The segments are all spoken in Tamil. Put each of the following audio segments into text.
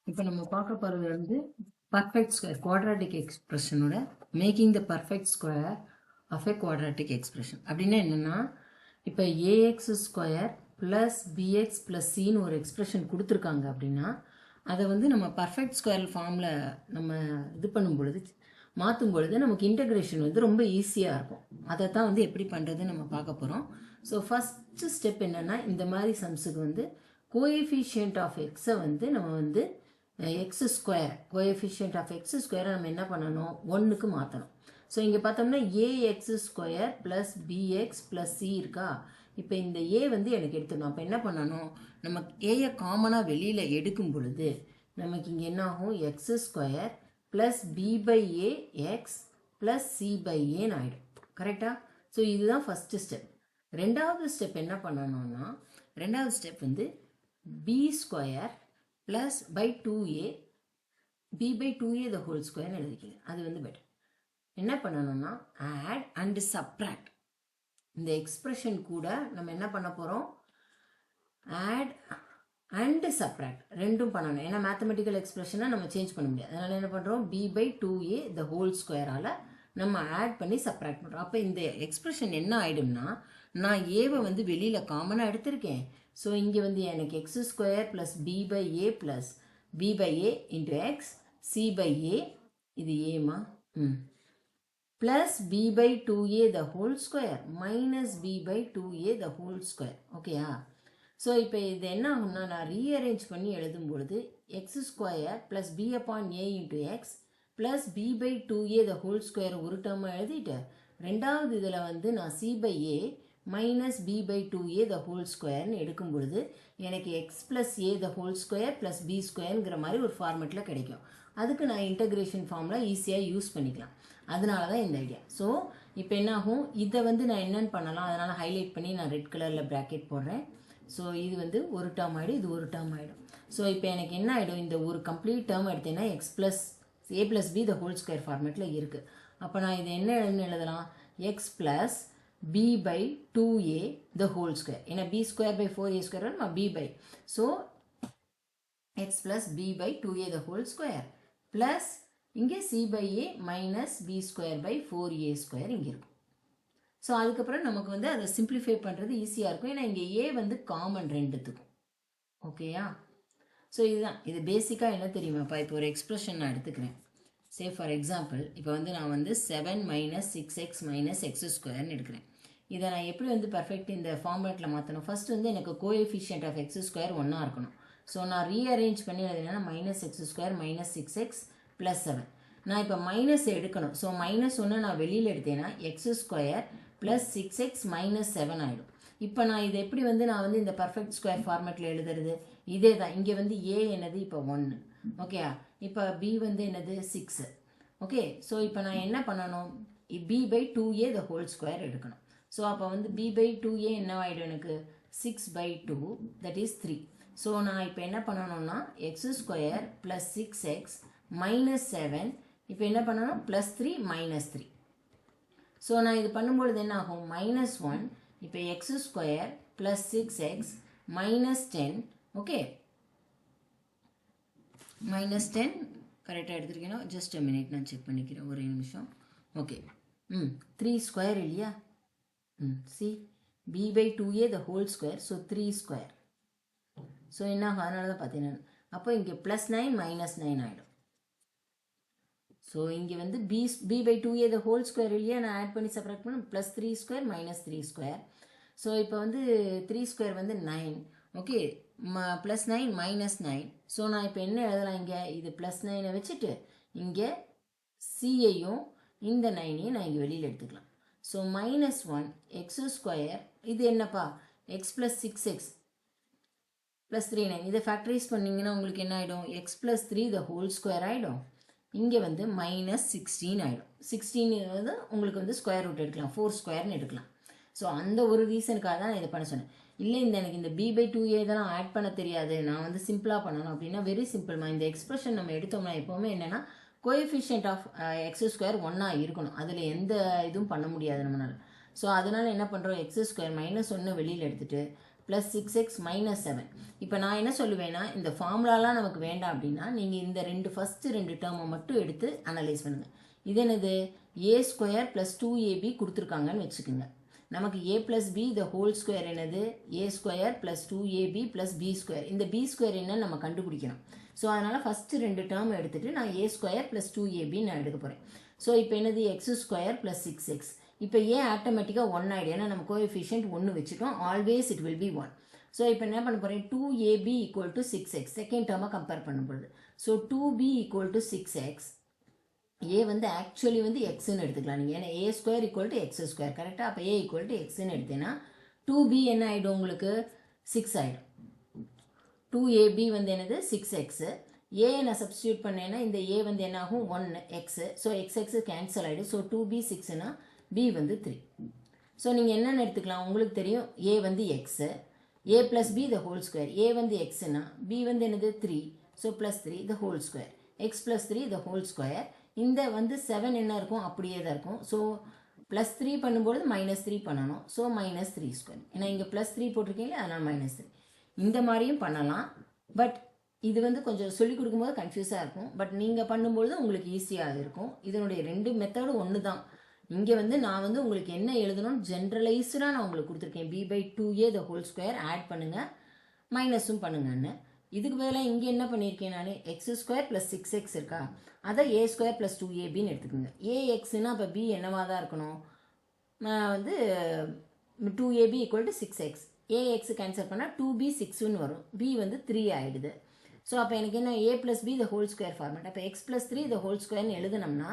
இப்போ நம்ம பார்க்க போகிறது வந்து பர்ஃபெக்ட் ஸ்கொயர் குவாட்ராட்டிக் எக்ஸ்பிரஷனோட making the perfect square of a quadratic expression. அப்படின்னா என்னென்னா, இப்போ a x square plus b x plus சின்னு ஒரு எக்ஸ்பிரஷன் கொடுத்துருக்காங்க அப்படின்னா அதை வந்து நம்ம பர்ஃபெக்ட் ஸ்கொயர் ஃபார்மில் நம்ம இது பண்ணும் பொழுது மாற்றும் பொழுது நமக்கு இன்டகிரேஷன் வந்து ரொம்ப ஈஸியாக இருக்கும். அதை தான் வந்து எப்படி பண்ணுறதுன்னு நம்ம பார்க்க போகிறோம். ஸோ ஃபஸ்ட்டு ஸ்டெப் என்னென்னா, இந்த மாதிரி சம்ஸுக்கு வந்து கோஎஃபிஷியன்ட் ஆஃப் எக்ஸை வந்து நம்ம வந்து x square coefficient of x ஸ்கொயரை நம்ம என்ன பண்ணணும், ஒன்றுக்கு மாற்றணும். ஸோ இங்கே பார்த்தோம்னா a x square plus b x plus c இருக்கா. இப்போ இந்த ஏ வந்து எனக்கு எடுத்துடணும். அப்போ என்ன பண்ணணும், நம்ம ஏயை காமனாக வெளியில் எடுக்கும் பொழுது நமக்கு இங்கே என்ன ஆகும், x square plus b by a x plus c by ஏன்னு ஆகிடும். கரெக்டாக? ஸோ இதுதான் ஃபஸ்ட்டு ஸ்டெப். ரெண்டாவது ஸ்டெப் என்ன பண்ணணும்னா, ரெண்டாவது ஸ்டெப் வந்து b square plus by 2a b by 2a the whole square எழுதிக்கங்க. அது வந்து பெட்டர். என்ன பண்ணணும்னா, ஆட் அண்ட் சப்ராக்ட். இந்த எக்ஸ்பிரஷன் கூட நம்ம என்ன பண்ண போகிறோம், ஆட் அண்ட் சப்ராக்ட் ரெண்டும் பண்ணணும். ஏன்னா மேத்தமெட்டிக்கல் எக்ஸ்பிரஷனை நம்ம சேஞ்ச் பண்ண முடியாது. அதனால் என்ன பண்ணுறோம், b by 2a the whole ஸ்கொயரால் நம்ம ஆட் பண்ணி சப்ராக்ட் பண்ணுறோம். அப்போ இந்த எக்ஸ்பிரஷன் என்ன ஆகிடும்னா, நான் ஏவை வந்து வெளியில் காமனாக எடுத்திருக்கேன். ஸோ இங்கே வந்து எனக்கு x square plus b by a plus b by a into x c by a, இது ஏமா plus b by 2a the whole square minus b by 2a the whole square. ஓகேயா? ஸோ இப்போ இது என்ன ஆகும்னா, நான் ரீஅரேஞ்ச் பண்ணி எழுதும் பொழுது எக்ஸ் ஸ்கொயர் ப்ளஸ் பி அப்பான் a into x plus b by 2a the whole square ஒரு டேர்மாக எழுதிட்டேன். ரெண்டாவது இதில் வந்து நான் c by A minus b by 2a the whole ஸ்கொயர்னு எடுக்கும் பொழுது எனக்கு x plus a the whole square plus b ஸ்கொயருங்கிற மாதிரி ஒரு ஃபார்மெட்டில் கிடைக்கும். அதுக்கு நான் இன்டகிரேஷன் ஃபார்மில் ஈஸியாக யூஸ் பண்ணிக்கலாம். அதனால தான் இந்த ஐடியா. ஸோ இப்போ என்ன ஆகும், இதை வந்து நான் என்னென்னு பண்ணலாம், அதனால் ஹைலைட் பண்ணி நான் ரெட் கலரில் ப்ராக்கெட் போடுறேன். ஸோ இது வந்து ஒரு டேர்ம் ஆகிடும், இது ஒரு டேர்ம் ஆகிடும். ஸோ இப்போ எனக்கு என்ன ஆகிடும், இந்த ஒரு கம்ப்ளீட் டேர்ம் எடுத்தேன்னா x plus a plus b the whole square ஃபார்மெட்டில் இருக்குது. அப்போ நான் இது என்ன எழுதலாம், x plus b by 2a the whole square. ஏன்னா b square by 4a square நம்ம b by. So x plus b by 2a the whole square plus இங்கே c by a minus b square by 4a square இங்கே இருக்கும். ஸோ அதுக்கப்புறம் நமக்கு வந்து அதை சிம்பிளிஃபை பண்ணுறது ஈஸியாக இருக்கும். ஏன்னா இங்கே a வந்து காமன் ரெண்டுத்துக்கும். ஓகேயா? ஸோ இதுதான், இது பேசிக்காக என்ன தெரியுமாப்பா, இப்போ ஒரு எக்ஸ்பிரஷன் நான் எடுத்துக்கிறேன். சே ஃபார் எக்ஸாம்பிள், இப்போ வந்து நான் வந்து 7 மைனஸ் 6x மைனஸ் எக்ஸ் ஸ்கொயர்னு எடுக்கிறேன். இதை நான் எப்படி வந்து பர்ஃபெக்ட் இந்த ஃபார்மேட்டில் மாற்றணும், ஃபஸ்ட் வந்து எனக்கு கோஎஃபிஷியன்ட் ஆஃப் எக்ஸ் ஸ்கொயர் ஒன்றா இருக்கணும். ஸோ நான் ரீஅரேஞ்ச் பண்ணி எழுதுனா minus x square minus 6x plus 7. நான் இப்போ மைனஸ் எடுக்கணும். ஸோ மைனஸ் ஒன்று நான் வெளியில் எடுத்தேன்னா X square plus 6x minus 7 ஆகிடும். இப்போ நான் இதை எப்படி வந்து நான் வந்து இந்த பர்ஃபெக்ட் ஸ்கொயர் ஃபார்மேட்டில் எழுதுறது, இதே தான். இங்கே வந்து ஏ என்னது இப்போ 1. ஓகே, இப்போ b வந்து என்னது 6. ஓகே, ஸோ இப்போ நான் என்ன பண்ணணும், b by 2a the whole square எடுக்கணும். ஸோ அப்போ வந்து b by 2a என்ன ஆகிடும், எனக்கு 6 by 2 தட் இஸ் 3. ஸோ நான் இப்போ என்ன பண்ணணும்னா X square plus 6x minus 7, இப்போ என்ன பண்ணணும் ப்ளஸ் 3 மைனஸ் 3. ஸோ நான் இது பண்ணும்பொழுது என்ன ஆகும், மைனஸ் 1. இப்போ X square plus 6x minus 10. Okay, minus 10 கரெக்டாக எடுத்துருக்கேன்னா, ஜஸ்ட் அ மினிட் நான் செக் பண்ணிக்கிறேன், ஒரே நிமிஷம். ஓகே, 3 ஸ்கொயர் இல்லையா, C b by 2a the whole square, so 3 square. So என்ன ஆகும், அதனால தான் பார்த்தீங்கன்னா அப்போ இங்கே ப்ளஸ் 9 மைனஸ் 9 ஆகிடும். ஸோ இங்கே வந்து b by 2a the whole square இல்லையா, நான் ஆட் பண்ணி செப்பரேட் பண்ண plus 3 square minus 3 square. So இப்போ வந்து 3 ஸ்கொயர் வந்து 9. Okay, plus 9 minus 9. ஸோ நான் இப்போ என்ன எழுதலாம், இங்கே இது ப்ளஸ் 9 வச்சுட்டு இங்கே சியையும் இந்த 9ஐயும் நான் இங்கே வெளியில் எடுத்துக்கலாம். ஸோ மைனஸ் 1 எக்ஸ் ஸ்கொயர், இது என்னப்பா எக்ஸ் ப்ளஸ் 6x ப்ளஸ் 3 9. இதை ஃபேக்டரைஸ் பண்ணிங்கன்னா உங்களுக்கு என்ன ஆகிடும், X plus 3 the whole square ஆகிடும். இங்கே வந்து மைனஸ் 16 ஆகிடும். 16 வந்து உங்களுக்கு வந்து ஸ்கொயர் ரூட் எடுக்கலாம், 4 ஸ்கொயர்னு எடுக்கலாம். ஸோ அந்த ஒரு ரீசனுக்காக தான் நான் இதை பண்ண சொன்னேன். இல்லை எனக்கு இந்த b by 2a இதெல்லாம் ஆட் பண்ண தெரியாது, நான் வந்து சிம்பிளாக பண்ணணும் அப்படின்னா வெரி சிம்பிள்மா. இந்த எக்ஸ்பிரஷன் நம்ம எடுத்தோம்னா எப்போவுமே என்னென்னா கோஎஃபிஷியன்ட் ஆஃப் எக்ஸ் ஸ்கொயர் ஒன்றா இருக்கணும், அதில் எந்த இதுவும் பண்ண முடியாது நம்மளால். ஸோ அதனால் என்ன பண்ணுறோம், எக்ஸ் ஸ்கொயர் மைனஸ் 1 வெளியில் எடுத்துகிட்டு ப்ளஸ் 6x மைனஸ் 7. இப்போ நான் என்ன சொல்லுவேன்னா, இந்த ஃபார்முலாலாம் நமக்கு வேண்டாம் அப்படின்னா நீங்கள் இந்த ஃபஸ்ட்டு ரெண்டு டேர்மை மட்டும் எடுத்து அனலைஸ் பண்ணுங்கள். இது என்னது, ஏ ஸ்கொயர் ப்ளஸ் 2ab கொடுத்துருக்காங்கன்னு வச்சுக்கோங்க. நமக்கு a plus b the whole square என்னது, a square plus 2ab plus b square. இந்த பி ஸ்கொயர் என்னன்னு நம்ம கண்டுபிடிக்கணும். ஸோ அதனால் ஃபஸ்ட்டு ரெண்டு டேர்ம் எடுத்துகிட்டு நான் ஏ ஸ்கொயர் ப்ளஸ் 2ab நான் எடுக்க போகிறேன். ஸோ இப்போ என்னது, எக்ஸ் ஸ்கொயர் ப்ளஸ் 6x. இப்போ ஏன் ஆட்டோமேட்டிக்காக 1 ஆகிடும், ஏன்னா நம்ம கோஎஃபிஷியன்ட் 1 வச்சுட்டோம். Always it will be 1. So இப்போ என்ன பண்ண போகிறேன், 2ab equal to 6x second டேர்மை கம்பேர் பண்ணும்போது. So 2b equal to 6x. A வந்து ஆக்சுவலி வந்து எக்ஸ்ன்னு எடுத்துக்கலாம் நீங்கள், ஏன்னா a square equal to x square கரெக்டாக. அப்போ ஏ ஈக்குவல் டு எக்ஸ்ன்னு எடுத்தேன்னா 2b என்ன ஆகிடும் உங்களுக்கு, 6 ஆகிடும். 2ab வந்து என்னது 6x. ஏ நான் சப்ஸ்டியூட் பண்ணேன்னா இந்த ஏ வந்து என்ன ஆகும் 1x. ஸோ xx கேன்சல் ஆகிடும். ஸோ 2b 6னா b வந்து 3. ஸோ நீங்கள் என்னென்னு எடுத்துக்கலாம், உங்களுக்கு தெரியும் ஏ வந்து x, a plus b the whole square. A வந்து எக்ஸ்னா b வந்து என்னது 3. So plus 3 the whole square, x plus 3 the whole square. இந்த வந்து 7 என்ன இருக்கும், அப்படியே தான் இருக்கும். ஸோ ப்ளஸ் 3 பண்ணும்போது மைனஸ் 3 பண்ணணும். ஸோ மைனஸ் 3 ஸ்கொயர், ஏன்னா இங்கே ப்ளஸ் 3 போட்டிருக்கீங்களா, அதனால் மைனஸ் 3. இந்த மாதிரியும் பண்ணலாம். பட் இது வந்து கொஞ்சம் சொல்லிக் கொடுக்கும்போது கன்ஃபியூஸாக இருக்கும். பட் நீங்கள் பண்ணும்பொழுது உங்களுக்கு ஈஸியாக இருக்கும். இதனுடைய ரெண்டு மெத்தடும் ஒன்று தான். இங்கே வந்து நான் வந்து உங்களுக்கு என்ன எழுதணும்னு ஜென்ரலைஸ்டாக நான் உங்களுக்கு கொடுத்துருக்கேன். b/2a த ஹோல் ஸ்கொயர் ஆட் பண்ணுங்கள், மைனஸும் பண்ணுங்கன்னு. இதுக்கு பதிலாக இங்கே என்ன பண்ணியிருக்கேன் நான், எக்ஸ் ஸ்கொயர் ப்ளஸ் 6x இருக்கா, அதை ஏ ஸ்கொயர் ப்ளஸ் 2abன்னு எடுத்துக்கோங்க. ஏஎக்ஸ்னா அப்போ b என்னவாக தான் இருக்கணும், நான் வந்து 2ab equal to 6x. Ax cancel பண்ணால் 2b 6ன்னு வரும், b வந்து 3 ஆகிடுது. ஸோ அப்போ எனக்கு என்ன, a plus b the whole square format. அப்போ எக்ஸ் ப்ளஸ் 3 த ஹோல் ஸ்கொயர்னு எழுதுனோம்னா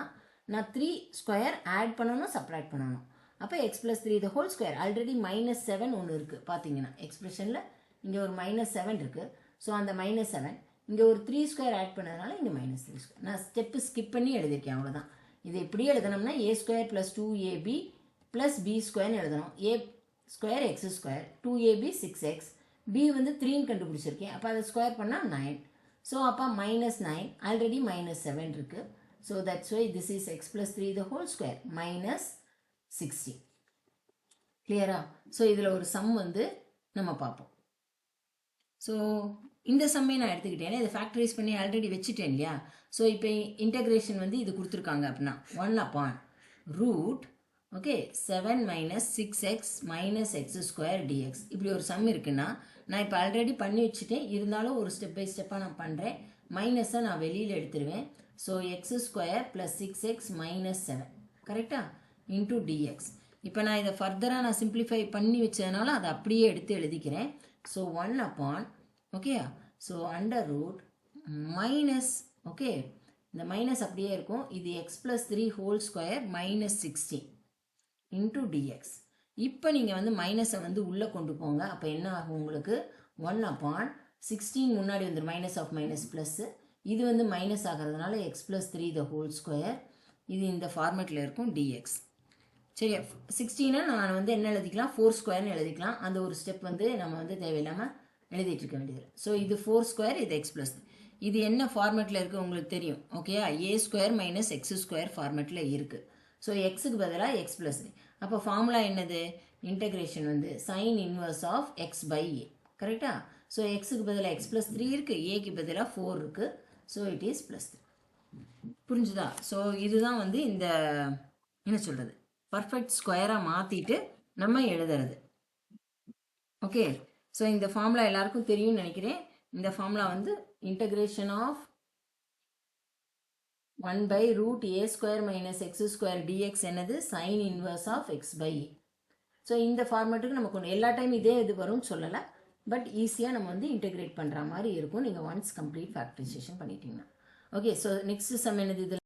நான் 3 ஸ்கொயர் ஆட் பண்ணணும், சப்ராக்ட் பண்ணணும். அப்போ x plus 3 the whole square. Already -7 ஒன்று இருக்குது பார்த்தீங்கன்னா எக்ஸ்பிரஷனில், இங்கே ஒரு -7 இருக்குது. ஸோ அந்த -7 இங்கே ஒரு 3 ஸ்கொயர் ஆட் பண்ணதுனால இங்கே -3 ஸ்கொயர். நான் ஸ்டெப்பு ஸ்கிப் பண்ணி எழுதியிருக்கேன், அவ்வளோதான். இது எப்படி எழுதணும்னா a square plus 2ab plus b ஸ்கொயர்னு எழுதணும். A square x square, 2ab 6x, b வந்து 3ன்னு கண்டுபிடிச்சிருக்கேன். அப்போ அதை ஸ்கொயர் பண்ணால் 9. ஸோ அப்போ -9, ஆல்ரெடி -7 இருக்குது. So that's why this is x plus 3 the whole square -60. கிளியரா? ஸோ இதில் ஒரு சம் வந்து நம்ம பார்ப்போம். ஸோ இந்த சம்மே நான் எடுத்துக்கிட்டேன், இதை ஃபேக்டரைஸ் பண்ணி ஆல்ரெடி வச்சுட்டேன் இல்லையா. ஸோ இப்போ இன்டகிரேஷன் வந்து இது கொடுத்துருக்காங்க அப்படின்னா 1/√, okay, 7 - 6x - x square dx. இப்படி ஒரு சம் இருக்குன்னா நான் இப்போ ஆல்ரெடி பண்ணி வச்சுட்டேன், இருந்தாலும் ஒரு ஸ்டெப் பை ஸ்டெப்பாக நான் பண்ணுறேன். மைனஸை நான் வெளியில் எடுத்துருவேன். So X square plus 6x - 7 கரெக்டாக இன்டூ dx. இப்போ நான் இதை ஃபர்தராக நான் சிம்பிளிஃபை பண்ணி வச்சதுனால அதை அப்படியே எடுத்து எழுதிக்கிறேன். So 1/, okay, so √, minus, okay, இந்த மைனஸ் அப்படியே இருக்கும். இது X plus 3 whole square -16 into dx. இப்போ நீங்கள் வந்து மைனஸை வந்து உள்ளே கொண்டு போங்க. அப்போ என்ன ஆகும் உங்களுக்கு, 1/16 முன்னாடி வந்துடும், மைனஸ் ஆஃப் மைனஸ் ப்ளஸ்ஸு. இது வந்து மைனஸ் ஆகிறதுனால X plus 3 the whole square, இது இந்த ஃபார்மேட்டில் இருக்கும் dx. சரியா, 16 நான் வந்து என்ன எழுதிக்கலாம், 4 ஸ்கொயர்னு எழுதிக்கலாம். அந்த ஒரு ஸ்டெப் வந்து நம்ம வந்து தேவையில்லாமல் எழுதிட்டு இருக்க வேண்டியது. ஸோ இது 4 ஸ்கொயர், இது எக்ஸ் ப்ளஸ், இது என்ன ஃபார்மேட்டில் இருக்குது உங்களுக்கு தெரியும், ஓகே, ஏ ஸ்கொயர் மைனஸ் எக்ஸ் ஸ்கொயர் ஃபார்மேட்டில் இருக்குது. ஸோ எக்ஸுக்கு பதிலாக எக்ஸ் ப்ளஸ் 3. அப்போ ஃபார்முலா என்னது, இன்டகிரேஷன் வந்து sine inverse of x by a, கரெக்டாக. ஸோ எக்ஸுக்கு பதிலாக எக்ஸ் ப்ளஸ் 3 இருக்குது, ஏக்கு பதிலாக 4 இருக்குது. So it is plus 3. புரிஞ்சுதா? ஸோ இதுதான் வந்து இந்த என்ன சொல்கிறது, பர்ஃபெக்ட் ஸ்கொயராக மாற்றிட்டு நம்ம எழுதுறது. ஓகே, ஸோ இந்த ஃபார்முலா எல்லாருக்கும் தெரியும்னு நினைக்கிறேன். இந்த ஃபார்முலா வந்து integration of 1/√a square minus x square dx என்னது, sine inverse of x by a. So இந்த ஃபார்மேட்டுக்கு நமக்கு எல்லா டைம் இதே இது வரும்னு சொல்லலை, பட் ஈஸியாக நம்ம வந்து இன்டெகிரேட் பண்ணுற மாதிரி இருக்கும் நீங்கள் ஒன்ஸ் கம்ப்ளீட் ஃபேக்டரைசேஷன் பண்ணிட்டீங்கன்னா. ஓகே, ஸோ நெக்ஸ்ட் சம் என்னது, இதில்